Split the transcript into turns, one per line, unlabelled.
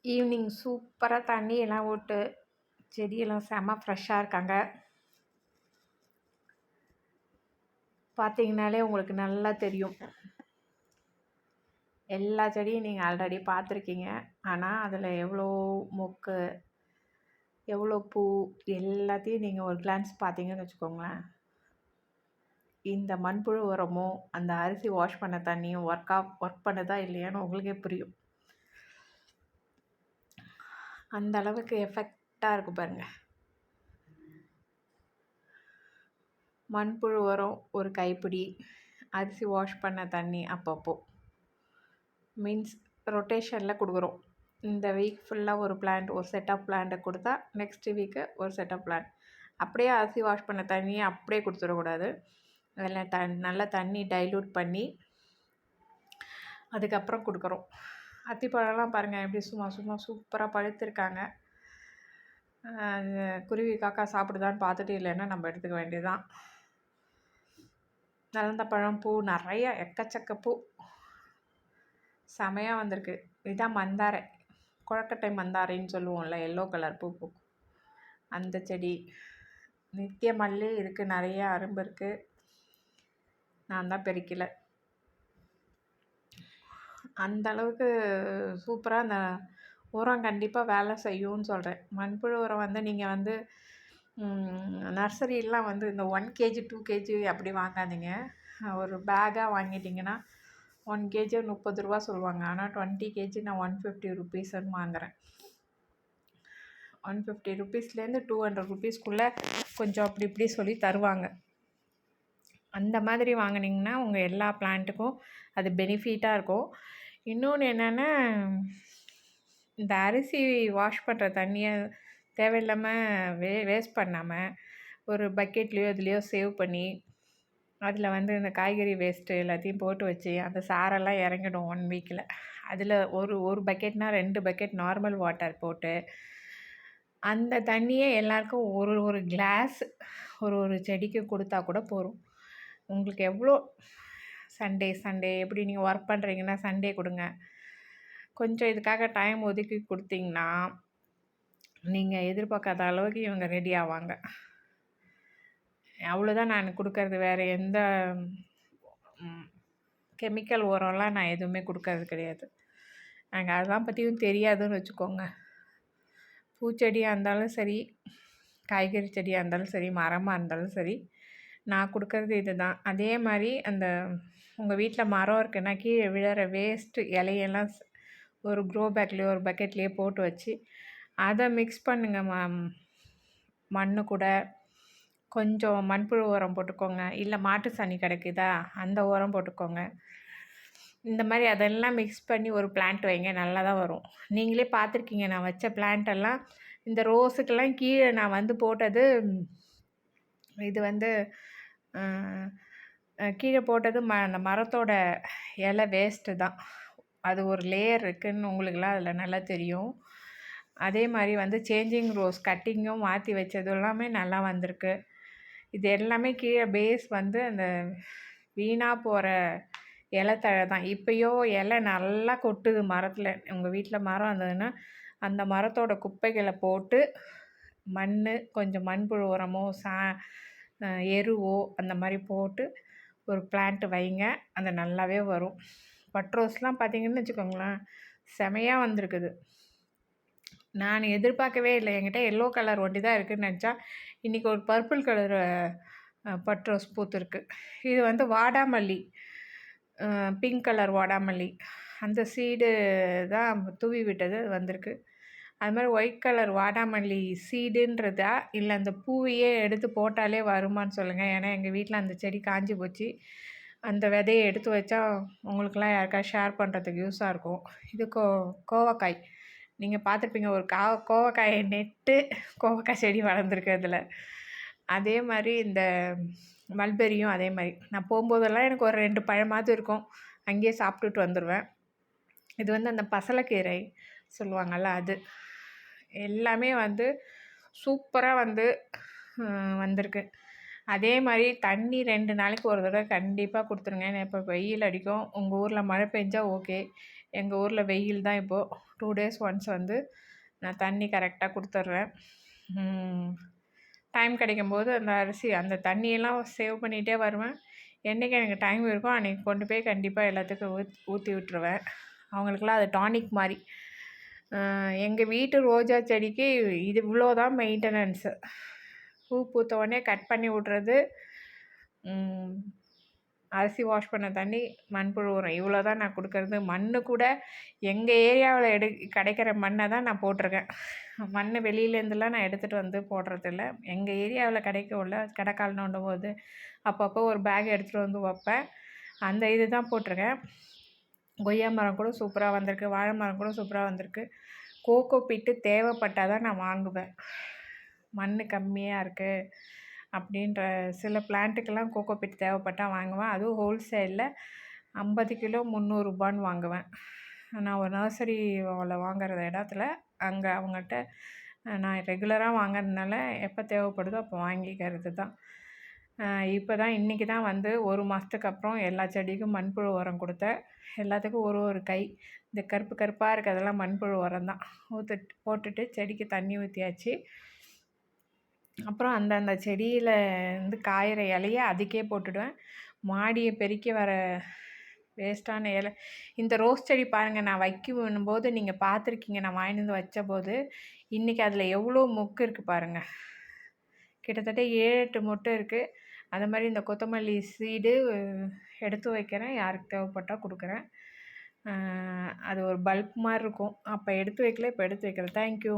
Evening சூப்பராக தண்ணியெல்லாம் விட்டு செடியெல்லாம் செம்ம ஃப்ரெஷ்ஷாக இருக்காங்க. பார்த்தீங்கனாலே உங்களுக்கு நல்லா தெரியும். எல்லா செடியும் நீங்கள் ஆல்ரெடி பார்த்துருக்கீங்க. ஆனால் அதில் எவ்வளோ மொக்கு, எவ்வளோ பூ எல்லாத்தையும் நீங்கள் ஒரு கிளான்ஸ் பார்த்தீங்கன்னு வச்சுக்கோங்களேன். இந்த மண்புழு உரமும் அந்த அரிசி வாஷ் பண்ண தண்ணியும் ஒர்க் பண்ணுதா இல்லையான்னு உங்களுக்கே புரியும். அந்த அளவுக்கு எஃபெக்டாக இருக்கும் பாருங்கள். மண்புழு உரம் ஒரு கைப்பிடி, அரிசி வாஷ் பண்ண தண்ணி அப்பப்போ, மீன்ஸ் ரொட்டேஷனில் கொடுக்குறோம். இந்த வீக் ஃபுல்லாக ஒரு பிளான்ட், ஒரு செட் ஆஃப் பிளான்ட்டை கொடுத்தா நெக்ஸ்ட் வீக்கு ஒரு செட் ஆஃப் பிளான்ட். அப்படியே அரிசி வாஷ் பண்ண தண்ணியை அப்படியே கொடுத்துடக்கூடாது. அதில் நல்லா தண்ணி டைல்யூட் பண்ணி அதுக்கப்புறம் கொடுக்குறோம். அத்திப்பழம்லாம் பாருங்கள் எப்படி சும்மா சூப்பராக பழுத்திருக்காங்க. குருவி காக்கா சாப்பிடுதான்னு பார்த்துட்டு இல்லைன்னா நம்ம எடுத்துக்க வேண்டியதுதான். நலந்த பழம் பூ நிறைய எக்கச்சக்க பூ செமையாக வந்திருக்கு. இதுதான் மந்தாரை, குழக்கட்டை மந்தாரைன்னு சொல்லுவோம்ல, எல்லோ கலர் பூ பூக்கும் அந்த செடி. நித்திய மல்லி இருக்குது, நிறைய அரும்பு இருக்குது. நான் தான் பெருக்கல. அந்த அளவுக்கு சூப்பராக அந்த உரம் கண்டிப்பாக வேலை செய்யும்னு சொல்கிறேன். மண்புழு உரம் வந்து நீங்கள் வந்து நர்சரிலாம் வந்து இந்த 1 kg 2 kg அப்படி வாங்காதீங்க. ஒரு பேக்காக வாங்கிட்டிங்கன்னா 1 kg 30 ரூபா சொல்லுவாங்க. ஆனால் 20 kg நான் 150 ருபீஸ்ன்னு வாங்குகிறேன். 150 ருபீஸ்லேருந்து 200 ருபீஸ்க்குள்ளே கொஞ்சம் அப்படி இப்படி சொல்லி தருவாங்க. அந்த மாதிரி வாங்கினீங்கன்னா உங்கள் எல்லா பிளான்ட்டுக்கும் அது பெனிஃபிட்டாக இருக்கும். இன்னொன்று என்னென்னா, இந்த அரிசி வாஷ் பண்ணுற தண்ணியை தேவையில்லாமல் வேஸ்ட் பண்ணாமல் ஒரு பக்கெட்லேயோ இதுலேயோ சேவ் பண்ணி அதில் வந்து இந்த காய்கறி வேஸ்ட்டு எல்லாத்தையும் போட்டு வச்சு அந்த சாரெல்லாம் இறங்கிடும் 1 வீக்கில். அதில் ஒரு பக்கெட்னால் 2 பக்கெட் நார்மல் வாட்டர் போட்டு அந்த தண்ணியை எல்லாருக்கும் ஒரு கிளாஸ் ஒரு செடிக்கு கொடுத்தா கூட போதும். உங்களுக்கு எவ்வளோ சண்டே எப்படி நீங்கள் ஒர்க் பண்ணுறீங்கன்னா சண்டே கொடுங்க. கொஞ்சம் இதுக்காக டைம் ஒதுக்கி கொடுத்தீங்கன்னா நீங்கள் எதிர்பார்க்காத அளவுக்கு இவங்க ரெடி ஆவாங்க. அவ்வளோதான் நான் கொடுக்கறது. வேறு எந்த கெமிக்கல் உரம்லாம் நான் எதுவுமே கொடுக்கறது கிடையாது. எனக்கு அதெல்லாம் பற்றியும் தெரியாதுன்னு வச்சுக்கோங்க. பூச்செடியாக இருந்தாலும் சரி, காய்கறி செடியாக இருந்தாலும் சரி, மரமாக இருந்தாலும் சரி, நான் கொடுக்கறது இது தான். அதே மாதிரி அந்த உங்கள் வீட்டில் மரம் இருக்குன்னா கீழே விழுற வேஸ்ட்டு இலையெல்லாம் ஒரு க்ரோ பேக்லேயோ ஒரு பக்கெட்லேயோ போட்டு வச்சு அதை மிக்ஸ் பண்ணுங்கள். மண்ணு கூட கொஞ்சம் மண்புழு உரம் போட்டுக்கோங்க. இல்லை மாட்டு சாணி கிடைக்குதா அந்த உரம் போட்டுக்கோங்க. இந்த மாதிரி அதெல்லாம் மிக்ஸ் பண்ணி ஒரு பிளான்ட் வைங்க, நல்லா தான் வரும். நீங்களே பார்த்துருக்கீங்க, நான் வச்ச பிளான்ட்டெல்லாம் இந்த ரோஸுக்கெல்லாம் கீழே நான் வந்து போட்டது, இது வந்து கீழே போட்டது அந்த மரத்தோட இலை வேஸ்ட்டு தான். அது ஒரு லேயர் இருக்குதுன்னு உங்களுக்குலாம் அதில் நல்லா தெரியும். அதே மாதிரி வந்து சேஞ்சிங் ரோஸ் கட்டிங்கும் மாற்றி வச்சது எல்லாமே நல்லா வந்திருக்கு. இது எல்லாமே கீழே பேஸ் வந்து அந்த வீணாக போகிற இலைத்தழை தான். இப்போயோ இலை நல்லா கொட்டுது மரத்தில். உங்கள் வீட்டில் மரம் இருந்ததுன்னா அந்த மரத்தோட குப்பைகளை போட்டு கொஞ்சம் மண்புழு உரமோ எருவோ அந்த மாதிரி போட்டு ஒரு பிளான்ட் வைங்க, அது நல்லாவே வரும். பட்ரோஸ்லாம் பார்த்திங்கன்னு வச்சுக்கோங்களேன், செமையாக வந்திருக்குது. நான் எதிர்பார்க்கவே இல்லை. என்கிட்ட எல்லோ கலர் ஒண்டி தான் இருக்குதுன்னு நினச்சா இன்றைக்கி ஒரு பர்பிள் கலர் பட்ரோஸ் பூத்துருக்கு. இது வந்து வாடாமல்லி, பிங்க் கலர் வாடாமல்லி, அந்த சீடு தான் தூவி விட்டது வந்திருக்கு. அது மாதிரி ஒயிட் கலர் வாடாமல்லி சீடுன்றதா இல்லை அந்த பூவையே எடுத்து போட்டாலே வருமானு சொல்லுங்கள். ஏன்னா எங்கள் வீட்டில் அந்த செடி காஞ்சி போச்சு. அந்த விதையை எடுத்து வச்சா உங்களுக்கெல்லாம் யாருக்கா ஷேர் பண்ணுறதுக்கு யூஸாக இருக்கும். இது கோவக்காய் நீங்கள் பார்த்துருப்பீங்க. ஒரு கோவக்காயை நெட்டு கோவக்காய் செடி வளர்ந்துருக்கு அதில். அதே மாதிரி இந்த மல்பெரியும் அதே மாதிரி. நான் போகும்போதெல்லாம் எனக்கு ஒரு 2 பழமாவது இருக்கும், அங்கேயே சாப்பிட்டுட்டு வந்துடுவேன். இது வந்து அந்த பசலைக்கீரை சொல்லுவாங்கள்ல, அது எல்லாமே வந்து சூப்பராக வந்திருக்கு. அதே மாதிரி தண்ணி 2 நாளைக்கு ஒரு தடவை கண்டிப்பாக கொடுத்துருங்க. ஏன்னா இப்போ வெயில் அடிக்கும். உங்கள் ஊரில் மழை பெஞ்சா ஓகே, எங்கள் ஊரில் வெயில் தான் இப்போது. 2 டேஸ் ஒன்ஸ் வந்து நான் தண்ணி கரெக்டாக கொடுத்துட்றேன். டைம் கிடைக்கும்போது அந்த அரிசி அந்த தண்ணியெல்லாம் சேவ் பண்ணிகிட்டே வருவேன். என்றைக்கு எனக்கு டைம் இருக்கோ அன்றைக்கி கொண்டு போய் கண்டிப்பாக எல்லாத்துக்கும் ஊற்றி விட்டுருவேன். அவங்களுக்கெல்லாம் அது டானிக் மாதிரி. எங்கள் வீட்டு ரோஜா செடிக்கு இது இவ்வளோ தான் மெயின்டெனன்ஸு. பூ பூத்த உடனே கட் பண்ணி விட்றது, அரிசி வாஷ் பண்ண தண்ணி, மண்புழு உரம், இவ்வளோ தான் நான் கொடுக்கறது. மண் கூட எங்கள் ஏரியாவில் கிடைக்கிற மண்ணை தான் நான் போட்டிருக்கேன். மண் வெளியிலேருந்துலாம் நான் எடுத்துகிட்டு வந்து போடுறதில்ல. எங்கள் ஏரியாவில் கிடைக்கும்ல, கடைக்கால் நோண்டும் போது அப்பப்போ ஒரு பேக் எடுத்துகிட்டு வந்து வைப்பேன். அந்த இது தான் போட்டிருக்கேன். கொய்யா மரம் கூட சூப்பராக வந்திருக்கு, வாழை மரம் கூட சூப்பராக வந்திருக்கு. கோகோ பிட்டு தேவைப்பட்டால் தான் நான் வாங்குவேன். மண் கம்மியாக இருக்குது அப்படின்ற சில பிளான்ட்டுக்கெல்லாம் கோகோ பிட் தேவைப்பட்டால் வாங்குவேன். அதுவும் ஹோல்சேலில் 50 கிலோ 300 ரூபான்னு வாங்குவேன். நான் ஒரு நர்சரியில் வாங்குற இடத்துல அங்கே அவங்ககிட்ட நான் ரெகுலராக வாங்குறதுனால எப்போ தேவைப்படுதோ அப்போ வாங்கிக்கிறது தான். இப்போ தான் இன்றைக்கி தான் வந்து 1 மாதத்துக்கு அப்புறம் எல்லா செடிக்கும் மண்புழு உரம் கொடுத்தேன். எல்லாத்துக்கும் ஒரு கை. இந்த கருப்பு கருப்பாக இருக்கிறதெல்லாம் மண்புழு உரம் தான். போட்டுட்டு செடிக்கு தண்ணி ஊற்றியாச்சு. அப்புறம் அந்தந்த செடியில் வந்து காயிற இலைய அதுக்கே போட்டுடுவேன். மாடியை பெருக்கி வர வேஸ்ட்டான இலை, இந்த ரோஸ் செடி பாருங்கள், நான் வைக்கும்போது நீங்கள் பார்த்துருக்கீங்க. நான் வாங்கிட்டு வந்து வச்சபோது இன்றைக்கி அதில் எவ்வளோ மொக்கு இருக்குது பாருங்கள். கிட்டத்தட்ட 7-8 மொட்டு இருக்குது. அது மாதிரி இந்த கொத்தமல்லி சீடு எடுத்து வைக்கிறேன், யாருக்கு தேவைப்பட்டால் கொடுக்குறேன். அது ஒரு பல்ப் மாதிரி இருக்கும். அப்போ எடுத்து வைக்கல, இப்போ எடுத்து வைக்கிறேன். தேங்க்யூ.